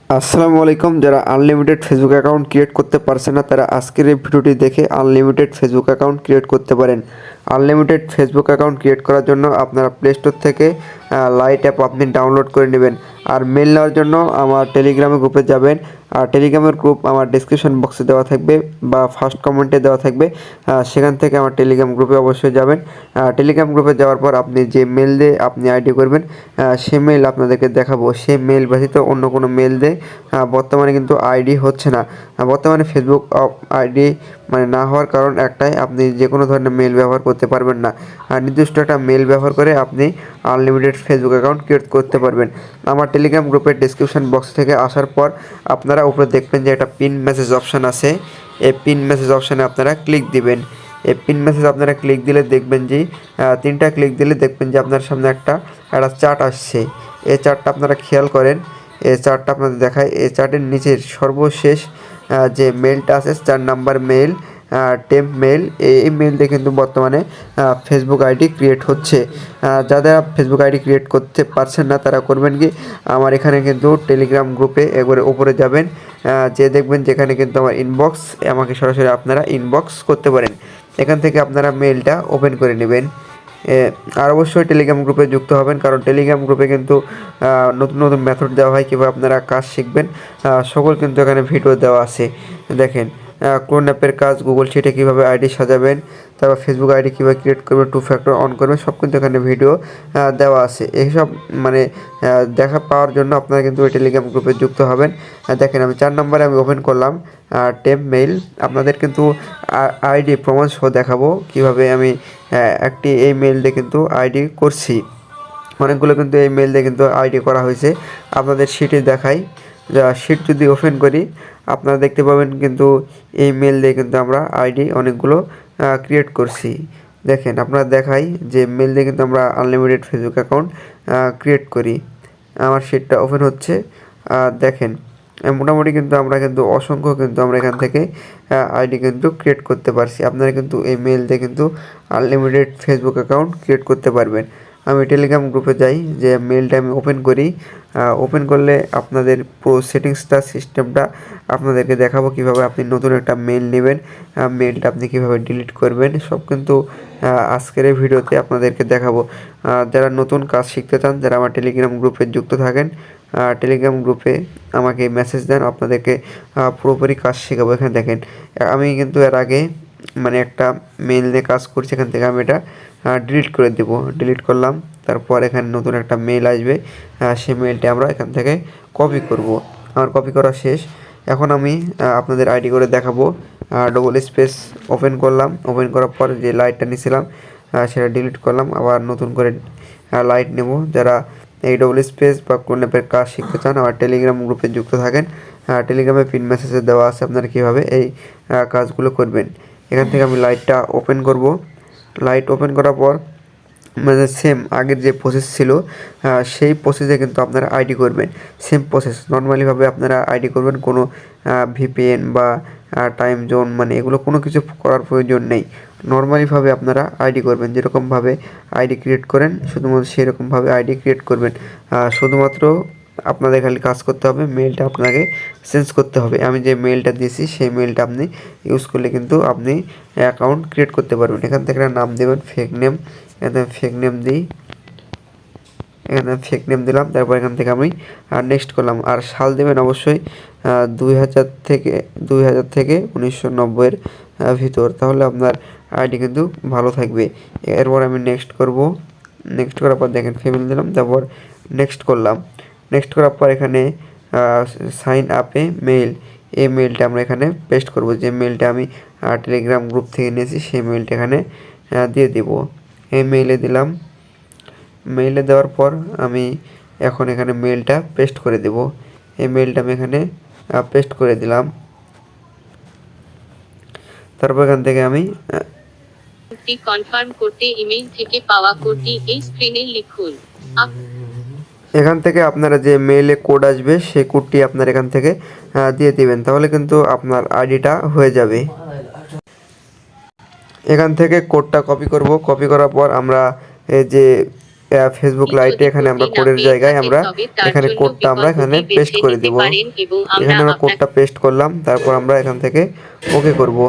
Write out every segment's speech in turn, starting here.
আসসালামু আলাইকুম। যারা আনলিমিটেড ফেসবুক অ্যাকাউন্ট ক্রিয়েট করতে পারছে না তারা আজকের এই ভিডিওটি দেখে আনলিমিটেড ফেসবুক অ্যাকাউন্ট ক্রিয়েট করতে পারেন। আনলিমিটেড ফেসবুক অ্যাকাউন্ট ক্রিয়েট করার জন্য আপনারা প্লে স্টোর থেকে লাইট অ্যাপ আপনি ডাউনলোড করে নেবেন। আর মেল নেওয়ার জন্য আমার টেলিগ্রামের গ্রুপে যাবেন। আর টেলিগ্রামের গ্রুপ আমার ডিসক্রিপশন বক্সে দেওয়া থাকবে বা ফার্স্ট কমেন্টে দেওয়া থাকবে, সেখান থেকে আমার টেলিগ্রাম গ্রুপে অবশ্যই যাবেন। টেলিগ্রাম গ্রুপে যাওয়ার পর আপনি যে মেল দিয়ে আপনি আইডি করবেন সে মেল আপনাদেরকে দেখাবো। সে মেল ব্যতীত অন্য কোনো মেল দিয়ে বর্তমানে কিন্তু আইডি হচ্ছে না। বর্তমানে ফেসবুক আইডি মানে না হওয়ার কারণ একটাই, আপনি যে কোনো ধরনের মেল ব্যবহার করতে পারবেন না। আর নির্দিষ্ট একটা মেল ব্যবহার করে আপনি আনলিমিটেড ফেসবুক অ্যাকাউন্ট ক্রিয়েট করতে পারবেন। আমার টেলিগ্রাম গ্রুপের ডিসক্রিপশন বক্স থেকে আসার পর আপনারা উপরে দেখবেন যে একটা পিন মেসেজ অপশান আছে। এই পিন মেসেজ অপশানে আপনারা ক্লিক দিবেন। এই পিন মেসেজ আপনারা ক্লিক দিলে দেখবেন যে 3টা ক্লিক দিলে দেখবেন যে আপনার সামনে একটা চার্ট আসছে। এই চার্টটা আপনারা খেয়াল করেন। এই চার্টটা আপনাদের দেখায়। এই চার্টের নিচের সর্বশেষ যে মেলটা আছে 4 নাম্বার মেল, টেম্প মেল, এই মেল দিয়ে কিন্তু বর্তমানে ফেসবুক আইডি ক্রিয়েট হচ্ছে। যারা ফেসবুক আইডি ক্রিয়েট করতে পারছেন না তারা করবেন কি, আমার এখানে কিন্তু টেলিগ্রাম গ্রুপে একবারে উপরে যাবেন, যে দেখবেন যেখানে কিন্তু আমার ইনবক্স, আমাকে সরাসরি আপনারা ইনবক্স করতে পারেন। এখান থেকে আপনারা মেলটা ওপেন করে নেবেন। আর অবশ্যই টেলিগ্রাম গ্রুপে যুক্ত হবেন, কারণ টেলিগ্রাম গ্রুপে কিন্তু নতুন নতুন মেথড দেওয়া হয় কীভাবে আপনারা কাজ শিখবেন, সকল কিন্তু এখানে ভিডিও দেওয়া আছে। দেখেন, ক্লোন অ্যাপের কাজ, গুগল শিটে কীভাবে আইডি সাজাবেন, তারপর ফেসবুক আইডি কীভাবে ক্রিয়েট করবেন, 2 ফ্যাক্টর অন করবেন, সব কিন্তু এখানে ভিডিও দেওয়া আছে। এইসব মানে দেখা পাওয়ার জন্য আপনারা কিন্তু ওই টেলিগ্রাম গ্রুপে যুক্ত হবেন। দেখেন, আমি 4 নম্বরে আমি ওপেন করলাম টেম্প মেইল। আপনাদের কিন্তু আইডি প্রমাণ সহ দেখাবো কীভাবে আমি একটি এই মেইল দিয়ে কিন্তু আইডি করছি। অনেকগুলো কিন্তু এই মেইল দিয়ে কিন্তু আইডি করা হয়েছে। আপনাদের শিটে দেখাই, শিট যদি ওপেন করি আপনারা দেখতে পাবেন কিন্তু এই মেইল দিয়ে কিন্তু আমরা আইডি অনেকগুলো ক্রিয়েট করছি। দেখেন, আপনারা দেখাই যে মেইল দিয়ে কিন্তু আমরা আনলিমিটেড ফেসবুক অ্যাকাউন্ট ক্রিয়েট করি। আমার শিটটা ওপেন হচ্ছে। দেখেন, মোটামুটি কিন্তু আমরা কিন্তু অসংখ্য কিন্তু আমরা এখান থেকে আইডি কিন্তু ক্রিয়েট করতে পারছি। আপনারা কিন্তু এই মেইল দিয়ে কিন্তু আনলিমিটেড ফেসবুক অ্যাকাউন্ট ক্রিয়েট করতে পারবেন। আমি টেলিগ্রাম গ্রুপে যাই, যে মেইলটা আমি ওপেন করি। ওপেন করলে আপনাদের পুরো সেটিংসটা, সিস্টেমটা আপনাদেরকে দেখাবো কীভাবে আপনি নতুন একটা মেইল নেবেন, মেইলটা আপনি কীভাবে ডিলিট করবেন, সব কিন্তু আজকের এই ভিডিওতে আপনাদেরকে দেখাবো। যারা নতুন কাজ শিখতে চান, যারা আমার টেলিগ্রাম গ্রুপে যুক্ত থাকেন, টেলিগ্রাম গ্রুপে আমাকে মেসেজ দেন, আপনাদেরকে পুরোপুরি কাজ শেখাবো। এখানে দেখেন, আমি কিন্তু এর আগে মানে একটা মেইল নিয়ে কাজ করছি, এখান থেকে আমি এটা ডিলিট করে দেব। ডিলিট করলাম, তারপর এখানে নতুন একটা মেইল আসবে, সেই মেইলটা আমরা এখান থেকে কপি করব। আমার কপি করা শেষ। এখন আমি আপনাদের আইডি করে দেখাবো। ডবল স্পেস ওপেন করলাম, ওপেন করার পর যে লাইটটা নিয়েছিলাম সেটা ডিলিট করলাম, আবার নতুন করে লাইট নেব। যারা এই ডবল স্পেস বা ক্লোন অ্যাপের কাজ শিখতে চান, আমার টেলিগ্রাম গ্রুপে যুক্ত থাকেন। টেলিগ্রামে পিন মেসেজে দেওয়া আছে আপনারা কীভাবে এই কাজগুলো করবেন। এখান থেকে আমি লাইটটা ওপেন করব। লাইট ওপেন করার পর মানে সেম আগের যে প্রসেস ছিল সেই প্রসেসে কিন্তু আপনারা আইডি করবেন। সেম প্রসেস নর্মালিভাবে আপনারা আইডি করবেন, কোনো ভিপিএন বা টাইম জোন মানে এগুলো কোনো কিছু করার প্রয়োজন নেই। নর্মালিভাবে আপনারা আইডি করবেন, যেরকমভাবে আইডি ক্রিয়েট করেন শুধুমাত্র সেরকমভাবে আইডি ক্রিয়েট করবেন। শুধুমাত্র আপনাদের খালি কাজ করতে হবে, মেলটা আপনাকে চেঞ্জ করতে হবে। আমি যে মেলটা দিয়েছি সেই মেলটা আপনি ইউজ করলে কিন্তু আপনি অ্যাকাউন্ট ক্রিয়েট করতে পারবেন। এখান থেকে একটা নাম দেবেন, ফেক নেম। এখানে ফেক নেম দিই, এখানে ফেক নেম দিলাম। তারপর এখান থেকে আমি নেক্সট করলাম। আর সাল দেবেন অবশ্যই 2000 থেকে 1990-এর ভিতর, তাহলে আপনার আইডি কিন্তু ভালো থাকবে। এরপর আমি নেক্সট করব। নেক্সট করার পর দেখেন ফ্যামিলি দিলাম, তারপর নেক্সট করলাম। নেক্সট করার পর এখানে সাইন আপে মেইল, এই মেইলটা আমরা এখানে পেস্ট করব। যে মেইলটা আমি টেলিগ্রাম গ্রুপ থেকে নিয়েছি সেই মেইলটা এখানে দিয়ে দেব। এই মেইলে দিলাম। মেইলে দেওয়ার পর আমি এখন এখানে মেইলটা পেস্ট করে দেব। এই মেইলটা আমি এখানে পেস্ট করে দিলাম। তারপর এখান থেকে আমি কনফার্ম করতে ইমেইল থেকে পাওয়া কোডটি এই স্ক্রিনে লিখুন। এখান থেকে আপনারা যে মেইলে কোড আসবে সেই কোডটি আপনার এখান থেকে দিয়ে দিবেন, তাহলে কিন্তু আপনার আইডিটা হয়ে যাবে। এখান থেকে কোডটা কপি করব। কপি করার পর আমরা এই যে ফেসবুক আপনি লাইটে যদি এখানে আমরা করতে না কোডের পেরে জায়গায় থাকেন আমরা তবে তার এখানে জন্য কোডটা আমরা এখানে বিকল্পটি পেস্ট বেছে করে নিতে দেব। পারেন এবং এখানে আমরা আপনাকে কোডটা পেস্ট করলাম, তারপর আমরা এখান থেকে ওকে করব।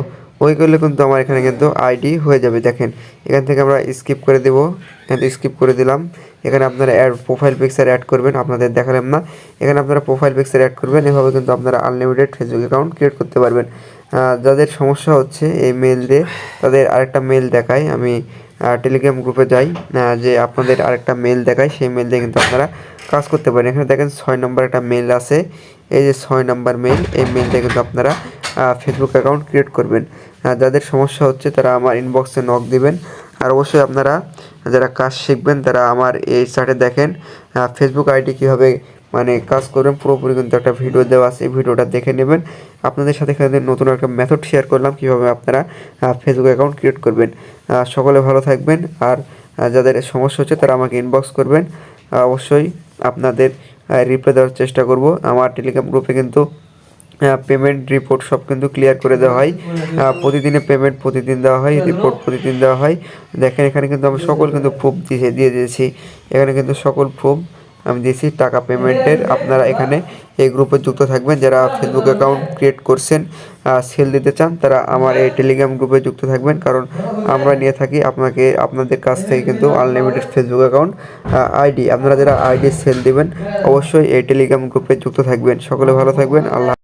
ওকে করলে কিন্তু আমার এখানে কিন্তু আইডি হয়ে যাবে। দেখেন এখান থেকে আমরা স্কিপ করে দেব, এখান থেকে স্কিপ করে দিলাম। এখানে আপনারা প্রোফাইল পিকচার অ্যাড করবেন, আপনাদের দেখালাম না। এখানে আপনারা প্রোফাইল পিকচার অ্যাড করবেন, এভাবে কিন্তু আপনারা আনলিমিটেড ফেসবুক অ্যাকাউন্ট ক্রিয়েট করতে পারবেন। যাদের সমস্যা হচ্ছে এই মেল দিয়ে, তাদের আরেকটা মেল দেখাই, আমি টেলিগ্রাম গ্রুপে যাই, যে আপনাদের আরেকটা মেল দেখায়, সেই মেল দিয়ে কিন্তু আপনারা কাজ করতে পারেন। এখানে দেখেন 6 নম্বর একটা মেল আছে, এই যে 6 নম্বর মেল, এই মেল দিয়ে কিন্তু আপনারা ফেসবুক অ্যাকাউন্ট ক্রিয়েট করবেন। যাদের সমস্যা হচ্ছে তারা আমার ইনবক্সে নক দিবেন। আর অবশ্যই আপনারা যারা কাজ শিখবেন তারা আমার এই চার্টে দেখেন ফেসবুক আইডি কীভাবে মানে কাজ করবেন, পুরোপুরি কিন্তু একটা ভিডিও দেওয়া আছে, এই ভিডিওটা দেখে নেবেন। আপনাদের সাথে এখানে নতুন একটা মেথড শেয়ার করলাম কীভাবে আপনারা ফেসবুক অ্যাকাউন্ট ক্রিয়েট করবেন। সকলে ভালো থাকবেন, আর যাদের সমস্যা হচ্ছে তারা আমাকে ইনবক্স করবেন। অবশ্যই আপনাদের রিপ্লাই দেওয়ার চেষ্টা করব। আমার টেলিগ্রাম গ্রুপে কিন্তু পেমেন্ট রিপোর্ট সব কিন্তু ক্লিয়ার করে দেওয়া হয়। প্রতিদিনে পেমেন্ট প্রতিদিন দেওয়া হয়, রিপোর্ট প্রতিদিন দেওয়া হয়। দেখেন এখানে কিন্তু আমি সকল কিন্তু প্রুফ দিয়ে দিয়েছি। এখানে কিন্তু সকল প্রুফ আমি দিয়েছি টাকা পেমেন্টের। আপনারা এখানে এই গ্রুপে যুক্ত থাকবেন, যারা ফেসবুক অ্যাকাউন্ট ক্রিয়েট করছেন, সেল দিতে চান, তারা আমার এই টেলিগ্রাম গ্রুপে যুক্ত থাকবেন। কারণ আমরা নিয়ে থাকি আপনাদের কাছ থেকে কিন্তু আনলিমিটেড ফেসবুক অ্যাকাউন্ট আইডি। আপনারা যারা আইডি সেল দিবেন অবশ্যই এই টেলিগ্রাম গ্রুপে যুক্ত থাকবেন। সকলে ভালো থাকবেন। আল্লাহ।